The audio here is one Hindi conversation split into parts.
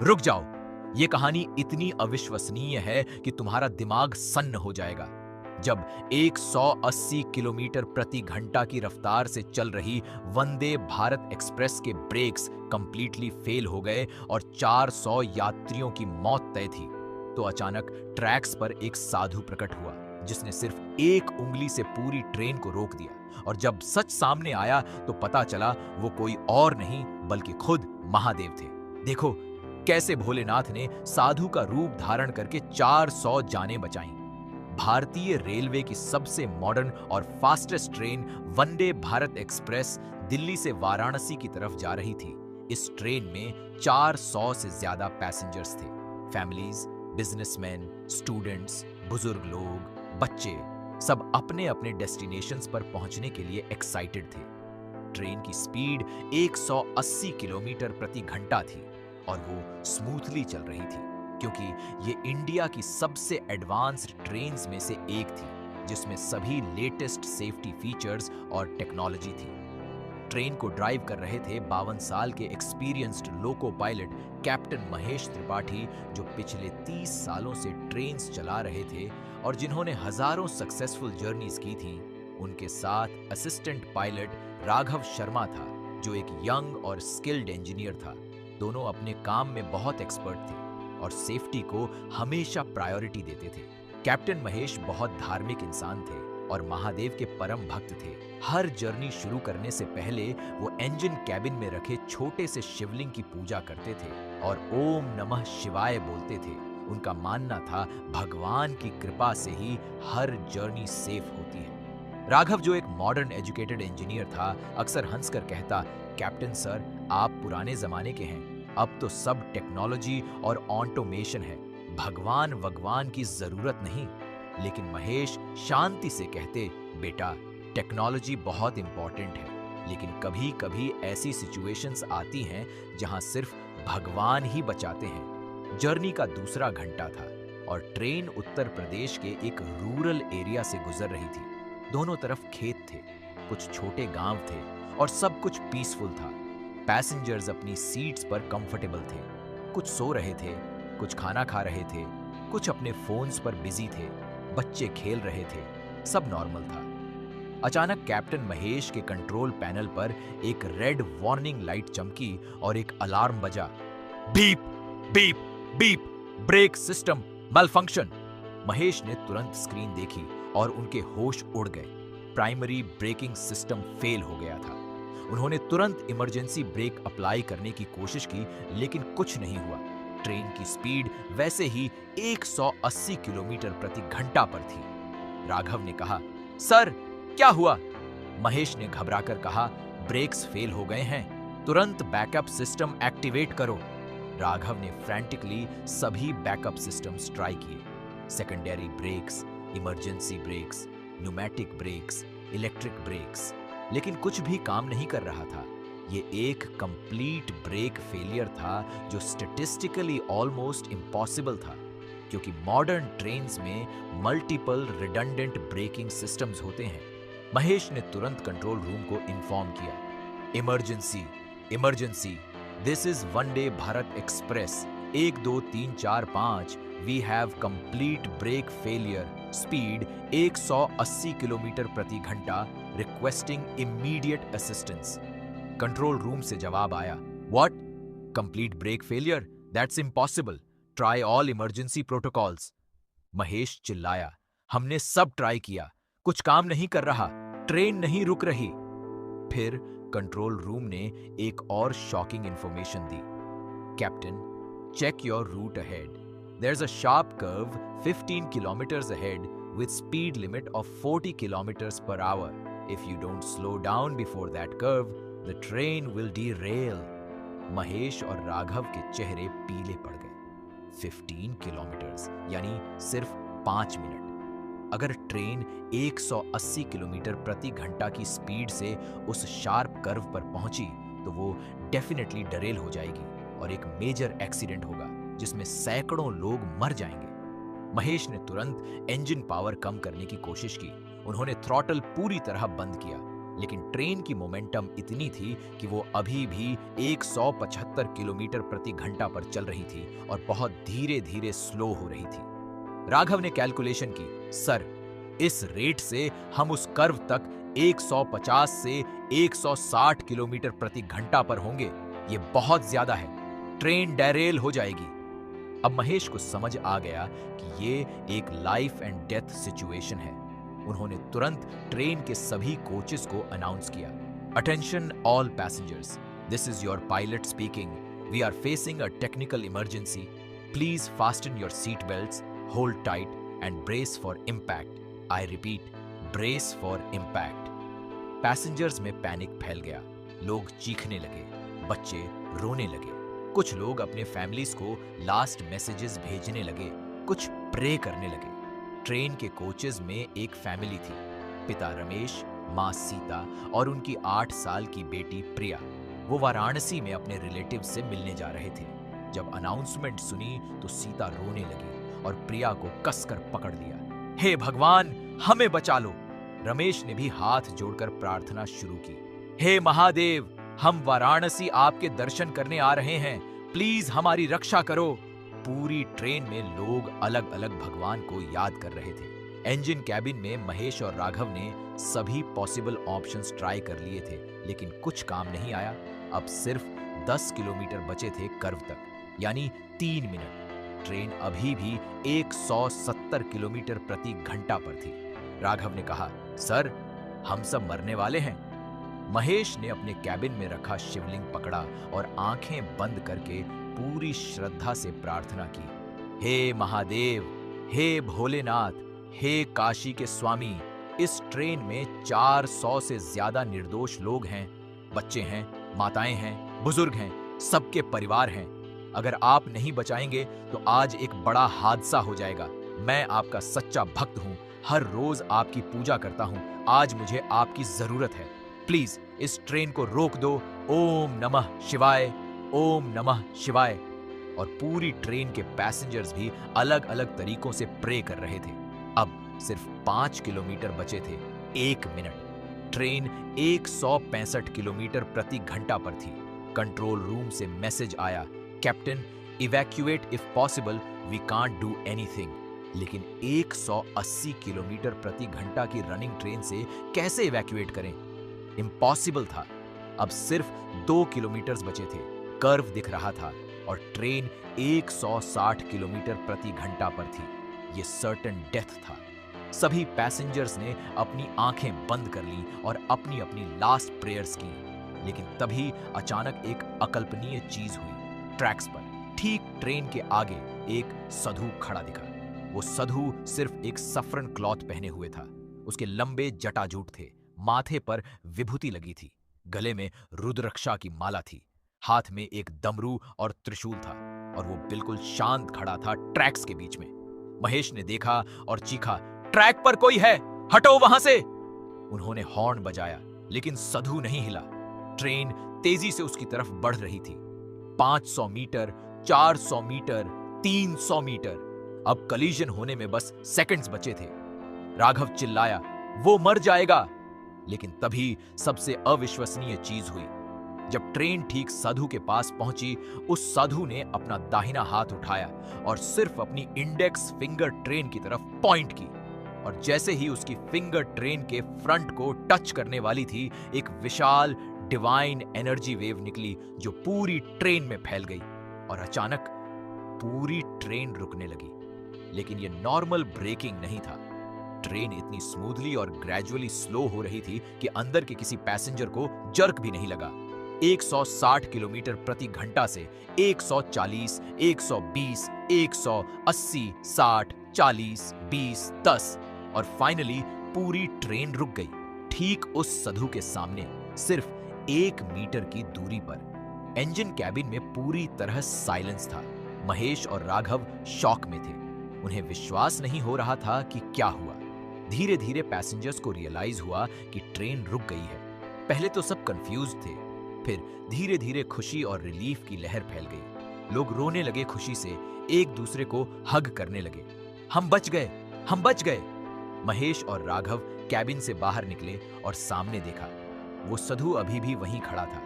रुक जाओ, ये कहानी इतनी अविश्वसनीय है कि तुम्हारा दिमाग सन्न हो जाएगा। जब 180 किलोमीटर प्रति घंटा की रफ्तार से चल रही वंदे भारत एक्सप्रेस के ब्रेक्स कंप्लीटली फेल हो गए और 400 यात्रियों की मौत तय थी, तो अचानक ट्रैक्स पर एक साधु प्रकट हुआ जिसने सिर्फ एक उंगली से पूरी ट्रेन को रोक दिया। और जब सच सामने आया तो पता चला वो कोई और नहीं बल्कि खुद महादेव थे। देखो कैसे भोलेनाथ ने साधु का रूप धारण करके 400 जानें बचाईं। भारतीय रेलवे की सबसे मॉडर्न और फास्टेस्ट ट्रेन वंदे भारत एक्सप्रेस दिल्ली से वाराणसी की तरफ जा रही थी। इस ट्रेन में 400 से ज्यादा पैसेंजर्स थे। फैमिलीज, बिजनेसमैन, स्टूडेंट्स, बुजुर्ग लोग, बच्चे, सब अपने अपने डेस्टिनेशंस पर पहुंचने के लिए एक्साइटेड थे। ट्रेन की स्पीड 180 किलोमीटर प्रति घंटा थी और वो स्मूथली चल रही थी, क्योंकि ये इंडिया की सबसे एडवांस्ड ट्रेन्स में से एक थी जिसमें सभी लेटेस्ट सेफ्टी फीचर्स और टेक्नोलॉजी थी। ट्रेन को ड्राइव कर रहे थे 52 साल के experienced loco pilot captain Mahesh Tripathi, जो पिछले 30 सालों से ट्रेन्स चला रहे थे और जिन्होंने हजारों सक्सेसफुल जर्नीज की थी। उनके साथ असिस्टेंट पायलट राघव शर्मा था, जो एक यंग और स्किल्ड इंजीनियर था। दोनों अपने काम में बहुत एक्सपर्ट थे और सेफ्टी को हमेशा प्रायोरिटी देते थे। कैप्टन महेश बहुत धार्मिक इंसान थे और महादेव के परम भक्त थे। हर जर्नी शुरू करने से पहले वो इंजन कैबिन में रखे छोटे से शिवलिंग की पूजा करते थे और ओम नमः शिवाय बोलते थे। उनका मानना था भगवान की कृपा से ही हर जर्नी सेफ होती है। राघव, जो एक मॉडर्न एजुकेटेड इंजीनियर था, अक्सर हंसकर कहता, कैप्टन सर, आप पुराने जमाने के हैं। अब तो सब टेक्नोलॉजी और ऑटोमेशन है, भगवान की जरूरत नहीं। लेकिन महेश शांति से कहते, बेटा, टेक्नोलॉजी बहुत इंपॉर्टेंट है, लेकिन कभी कभी ऐसी सिचुएशंस आती हैं जहां सिर्फ भगवान ही बचाते हैं। जर्नी का दूसरा घंटा था और ट्रेन उत्तर प्रदेश के एक रूरल एरिया से गुजर रही थी। दोनों तरफ खेत थे, कुछ छोटे गांव थे और सब कुछ पीसफुल था। पैसेंजर्स अपनी सीट्स पर कंफर्टेबल थे। कुछ सो रहे थे, कुछ खाना खा रहे थे, कुछ अपने फोन्स पर बिजी थे, बच्चे खेल रहे थे, सब नॉर्मल था। अचानक कैप्टन महेश के कंट्रोल पैनल पर एक रेड वार्निंग लाइट चमकी और एक अलार्म बजा। Beep beep beep, brake system malfunction. Mahesh ने तुरंत स्क्रीन देखी और उनके होश उड़ गए। प्राइमरी ब्रेकिंग सिस्टम फेल हो गया था। उन्होंने तुरंत इमरजेंसी ब्रेक अप्लाई करने की कोशिश की, लेकिन कुछ नहीं हुआ। ट्रेन की स्पीड वैसे ही 180 किलोमीटर प्रति घंटा पर थी। राघव ने कहा, सर क्या हुआ? महेश ने घबराकर कहा, ब्रेक्स फेल हो गए हैं, तुरंत बैकअप सिस्टम एक्टिवेट करो। राघव ने फ्रैंटिकली सभी बैकअप सिस्टम्स ट्राई किए, secondary brakes, emergency brakes, pneumatic brakes, electric brakes, लेकिन कुछ भी काम नहीं कर रहा था। ये एक कंप्लीट ब्रेक फेलियर था जो स्टैटिस्टिकली ऑलमोस्ट इम्पॉसिबल था, क्योंकि मॉडर्न ट्रेन्स में मल्टीपल रिडंडेंट ब्रेकिंग सिस्टम्स होते हैं। महेश ने तुरंत कंट्रोल रूम को इन्फॉर्म किया, emergency emergency, this is Vande Bharat express 1 2 3 4 5, we have complete brake failure, speed 180 kilometre प्रति घंटा, requesting immediate assistance. Control room से जवाब आया, what? Complete brake failure? That's impossible, try all emergency protocols. Mahesh चिल्लाया, हमने सब ट्राई किया, कुछ काम नहीं कर रहा, ट्रेन नहीं रुक रही। फिर कंट्रोल रूम ने एक और शॉकिंग इंफॉर्मेशन दी, captain, check your route ahead, there's a sharp curve 15 kilometers ahead with speed limit of 40 kilometers per hour. If you don't slow down before that curve, the train will derail. Mahesh और राघव के चेहरे पीले पड़ गए। 15 किलोमीटर्स यानी सिर्फ 5 मिनट। अगर ट्रेन 180 किलोमीटर प्रति घंटा की स्पीड से उस शार्प कर्व पर पहुंची तो वो डेफिनेटली डरेल हो जाएगी और एक मेजर एक्सीडेंट होगा जिसमें सैकड़ों लोग मर जाएंगे। महेश ने तुरंत इंजन पावर कम करने की कोशिश की। उन्होंने थ्रॉटल पूरी तरह बंद किया। लेकिन ट्रेन की मोमेंटम इतनी थी कि वो अभी भी 175 किलोमीटर प्रति घंटा पर चल रही थी और बहुत धीरे धीरे स्लो हो रही थी। राघव ने कैलकुलेशन की, सर इस रेट से हम उस कर्व तक 150 से 160 किलोमीटर प्रति घंटा पर होंगे। ये बहुत ज्यादा है, ट्रेन डेरेल हो जाएगी। अब महेश को समझ आ गया कि ये एक लाइफ एंड डेथ सिचुएशन है। उन्होंने तुरंत ट्रेन के सभी कोचेस को अनाउंस किया, attention all passengers, this is your pilot speaking, we are facing a technical emergency, please fasten your seat belts, hold tight and brace for impact. I repeat, brace for impact. Passengers में पैनिक फैल गया, लोग चीखने लगे, बच्चे रोने लगे, कुछ लोग अपने फैमिलीज को लास्ट मैसेजेस भेजने लगे, कुछ प्रे करने लगे। ट्रेन के कोचेस में एक फैमिली थी, पिता रमेश, माँ सीता और उनकी 8 साल की बेटी प्रिया। वो वाराणसी में अपने रिलेटिव से मिलने जा रहे थे। जब अनाउंसमेंट सुनी तो सीता रोने लगी और प्रिया को कसकर पकड़ लिया। हे भगवान, हमें बचा लो। रमेश ने भी हाथ जोड़कर प्रार्थना शुरू की, हे महादेव, हम वाराणसी आपके दर्शन करने आ रहे हैं, प्लीज हमारी रक्षा करो। पूरी ट्रेन में लोग अलग अलग भगवान को याद कर रहे थे। इंजन कैबिन में महेश और राघव ने सभी पॉसिबल ऑप्शंस ट्राई कर लिए थे, लेकिन कुछ काम नहीं आया। अब सिर्फ 10 किलोमीटर बचे थे कर्व तक, यानी 3 मिनट। ट्रेन अभी भी 170 किलोमीटर प्रति घंटा पर थी। राघव ने कहा, सर हम सब मरने वाले हैं। महेश ने अपने कैबिन में रखा शिवलिंग पकड़ा और आंखें बंद करके पूरी श्रद्धा से प्रार्थना की, हे महादेव, हे भोलेनाथ, हे काशी के स्वामी, इस ट्रेन में 400 से ज्यादा निर्दोष लोग हैं, बच्चे हैं, माताएं हैं, बुजुर्ग हैं, सबके परिवार हैं। अगर आप नहीं बचाएंगे तो आज एक बड़ा हादसा हो जाएगा। मैं आपका सच्चा भक्त हूं, हर रोज आपकी पूजा करता हूं, आज मुझे आपकी जरूरत है, प्लीज इस ट्रेन को रोक दो। ओम नमः शिवाय, ओम नमः शिवाय। और पूरी ट्रेन के पैसेंजर्स भी अलग अलग तरीकों से प्रे कर रहे थे। अब सिर्फ 5 किलोमीटर बचे थे, 1 मिनट। ट्रेन 165 किलोमीटर प्रति घंटा पर थी। कंट्रोल रूम से मैसेज आया, captain evacuate if possible, we can't do anything. लेकिन 180 किलोमीटर प्रति घंटा की रनिंग ट्रेन से कैसे इवैक्यूएट करें? इम्पॉसिबल था। अब सिर्फ 2 किलोमीटर बचे थे, कर्व दिख रहा था और ट्रेन 160 किलोमीटर प्रति घंटा पर थी। ये सर्टेन डेथ था। सभी पैसेंजर्स ने अपनी आंखें बंद कर ली और अपनी अपनी लास्ट प्रेयर्स की। लेकिन तभी अचानक एक अकल्पनीय चीज हुई। ट्रैक्स पर ठीक ट्रेन के आगे एक साधु खड़ा दिखा। वो साधु सिर्फ एक सफरन क्लॉथ पहने हुए था। उसके लंबे जटाजूट थे, माथे पर विभूति लगी थी, गले में रुद्राक्षा की माला थी, हाथ में एक डमरू और त्रिशूल था और वो बिल्कुल शांत खड़ा था ट्रैक्स के बीच में। महेश ने देखा और चीखा, ट्रैक पर कोई है, हटो वहां से। उन्होंने हॉर्न बजाया, लेकिन साधु नहीं हिला। ट्रेन तेजी से उसकी तरफ बढ़ रही थी। 500 मीटर, 400 मीटर, 300 मीटर। अब कलीजन होने में बस सेकंड्स बचे थे। राघव चिल्लाया, वो मर जाएगा। लेकिन तभी सबसे अविश्वसनीय चीज हुई। जब ट्रेन ठीक साधु के पास पहुंची, उस साधु ने अपना दाहिना हाथ उठाया और सिर्फ अपनी इंडेक्स फिंगर ट्रेन की तरफ पॉइंट की। और जैसे ही उसकी फिंगर ट्रेन के फ्रंट को टच करने वाली थी, एक विशाल डिवाइन एनर्जी वेव निकली जो पूरी ट्रेन में फैल गई और अचानक पूरी ट्रेन रुकने लगी। लेकिन यह नॉर्मल ब्रेकिंग नहीं था। ट्रेन इतनी स्मूथली और ग्रेजुअली स्लो हो रही थी कि अंदर के किसी पैसेंजर को जर्क भी नहीं लगा। 160 किलोमीटर प्रति घंटा से 140, 120, 180, 60, 40, 20, 10 और फाइनली पूरी ट्रेन रुक गई ठीक उस साधु के सामने, सिर्फ 1 मीटर की दूरी पर। इंजन कैबिन में पूरी तरह साइलेंस था। महेश और राघव शॉक में थे। उन्हें विश्वास नहीं हो रहा था कि क्या हुआ। धीरे धीरे पैसेंजर्स को रियलाइज हुआ कि ट्रेन रुक गई है। पहले तो सब कंफ्यूज थे, फिर धीरे धीरे खुशी और रिलीफ की लहर फैल गई। लोग रोने लगे खुशी से, एक दूसरे को हग करने लगे। हम बच गए, हम बच गए। महेश और राघव कैबिन से बाहर निकले और सामने देखा वो साधु अभी भी वहीं खड़ा था,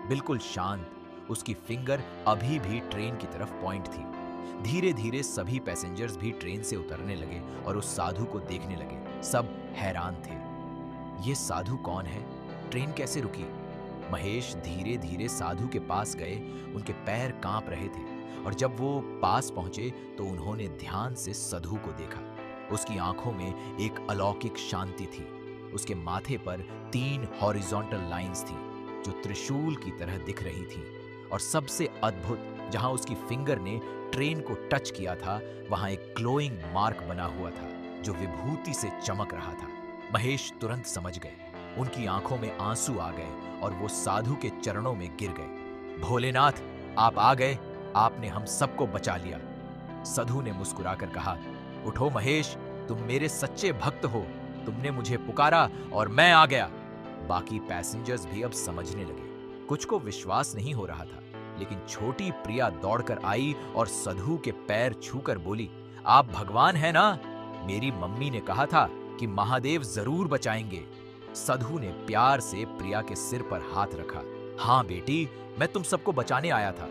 बिल्कुल शांत। उसकी फिंगर अभी भी ट्रेन की तरफ पॉइंट थी। धीरे धीरे सभी पैसेंजर्स भी ट्रेन से उतरने लगे और उस साधु को देखने लगे। सब हैरान थे। ये साधु कौन है? ट्रेन कैसे रुकी? महेश धीरे धीरे साधु के पास गए। उनके पैर कांप रहे थे और जब वो पास पहुंचे तो उन्होंने ध्यान से साधु को देखा। उसकी आंखों में एक अलौकिक शांति थी। उसके माथे पर 3 हॉरिजॉन्टल लाइंस थी जो त्रिशूल की तरह दिख रही थी। और सबसे अद्भुत, जहां उसकी फिंगर ने ट्रेन को टच किया था, वहां एक ग्लोइंग मार्क बना हुआ था जो विभूति से चमक रहा था। महेश तुरंत समझ गए। उनकी आंखों में आंसू आ गए और वो साधु के चरणों में गिर गए। भोलेनाथ, आप आ गए, आपने हम सबको बचा लिया। साधु ने मुस्कुराकर कहा, उठो महेश, तुम मेरे सच्चे भक्त हो। तुमने मुझे पुकारा और मैं आ गया। बाकी पैसेंजर्स भी अब समझने लगे। कुछ को विश्वास नहीं हो रहा था, लेकिन छोटी प्रिया दौड़कर आई और साधु के पैर छूकर बोली, आप भगवान हैं ना? मेरी मम्मी ने कहा था कि महादेव जरूर बचाएंगे। साधु ने प्यार से प्रिया के सिर पर हाथ रखा। हाँ बेटी, मैं तुम सबको बचाने आया था।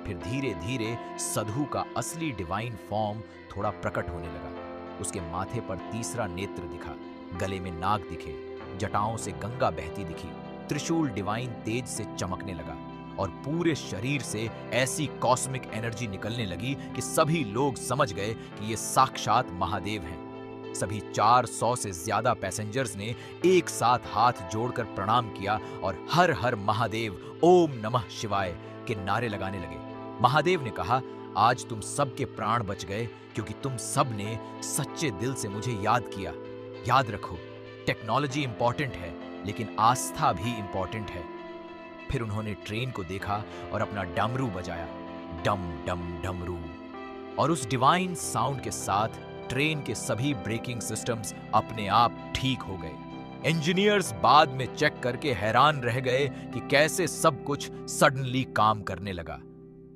फिर धीरे धीरे साधु का असली डिवाइन फॉर्म थोड़ा प्रकट होने लगा। उसके माथे पर तीसरा नेत्र दिखा, गले में नाग दिखे, जटाओं से गंगा बहती दिखी, त्रिशूल डिवाइन तेज से चमकने लगा और पूरे शरीर से ऐसी कॉस्मिक एनर्जी निकलने लगी कि सभी लोग समझ गए कि ये साक्षात महादेव हैं। सभी 400 से ज्यादा पैसेंजर्स ने एक साथ हाथ जोड़कर प्रणाम किया और हर हर महादेव, ओम नमः शिवाय के नारे लगाने लगे। महादेव ने कहा, आज तुम सबके प्राण बच गए क्योंकि तुम सब ने सच्चे दिल से मुझे याद किया। याद रखो, टेक्नोलॉजी इंपॉर्टेंट है, लेकिन आस्था भी इंपॉर्टेंट है। फिर उन्होंने ट्रेन को देखा और अपना डमरू बजाया, डम डम डमरू। और उस डिवाइन साउंड के साथ ट्रेन के सभी ब्रेकिंग सिस्टम्स अपने आप ठीक हो गए। इंजीनियर्स बाद में चेक करके हैरान रह गए कि कैसे सब कुछ सडनली काम करने लगा।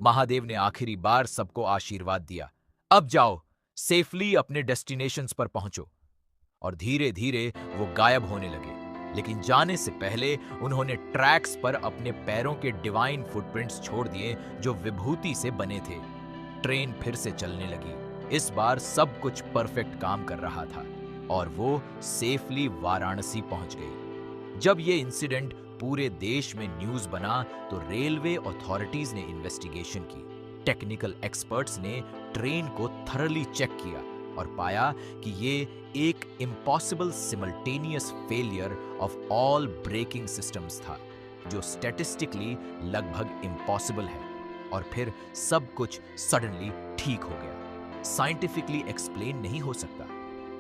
महादेव ने आखिरी बार सबको आशीर्वाद दिया, अब जाओ, सेफली अपने डेस्टिनेशंस पर पहुंचो। और धीरे धीरे वो गायब होने लगे। लेकिन जाने से पहले उन्होंने ट्रैक्स पर अपने पैरों के डिवाइन फुटप्रिंट्स छोड़ दिए जो विभूति से बने थे। ट्रेन फिर से चलने लगी। इस बार सब कुछ परफेक्ट काम कर रहा था और वो सेफली वाराणसी पहुंच गई। जब ये इंसिडेंट पूरे देश में न्यूज बना तो रेलवे अथॉरिटीज ने इन्वेस्टिगेशन की। टेक्निकल एक्सपर्ट्स ने ट्रेन को थरली चेक किया और पाया कि ये एक impossible simultaneous failure of all braking systems था, जो स्टैटिस्टिकली लगभग इम्पॉसिबल है। और फिर सब कुछ सडनली ठीक हो गया। साइंटिफिकली एक्सप्लेन नहीं हो सकता।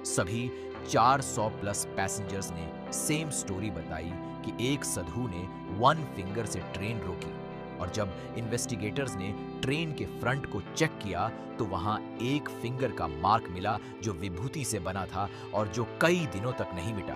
सभी 400 प्लस पैसेंजर्स ने सेम स्टोरी बताई कि एक साधु ने 1 फिंगर से ट्रेन रोकी और जब इन्वेस्टिगेटर्स ने ट्रेन के फ्रंट को चेक किया तो वहां एक फिंगर का मार्क मिला जो विभूति से बना था और जो कई दिनों तक नहीं मिटा।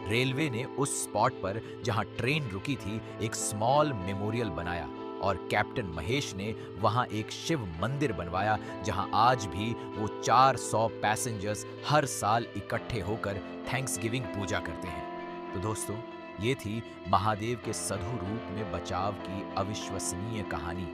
रेलवे ने उस स्पॉट पर जहां ट्रेन रुकी थी एक स्मॉल मेमोरियल बनाया और कैप्टन महेश ने वहां एक शिव मंदिर बनवाया जहां आज भी वो 400 पैसेंजर्स हर साल इकट्ठे होकर थैंक्सगिविंग पूजा करते हैं। तो दोस्तों, ये थी महादेव के साधु रूप में बचाव की अविश्वसनीय कहानी।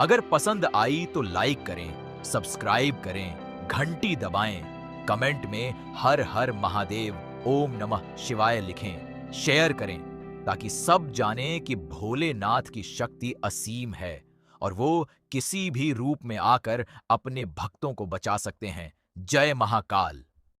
अगर पसंद आई तो लाइक करें, सब्सक्राइब करें, घंटी दबाएं, कमेंट में हर हर महादेव, ओम नमः शिवाय लिखें, शेयर करें ताकि सब जाने कि भोलेनाथ की शक्ति असीम है और वो किसी भी रूप में आकर अपने भक्तों को बचा सकते हैं। जय महाकाल।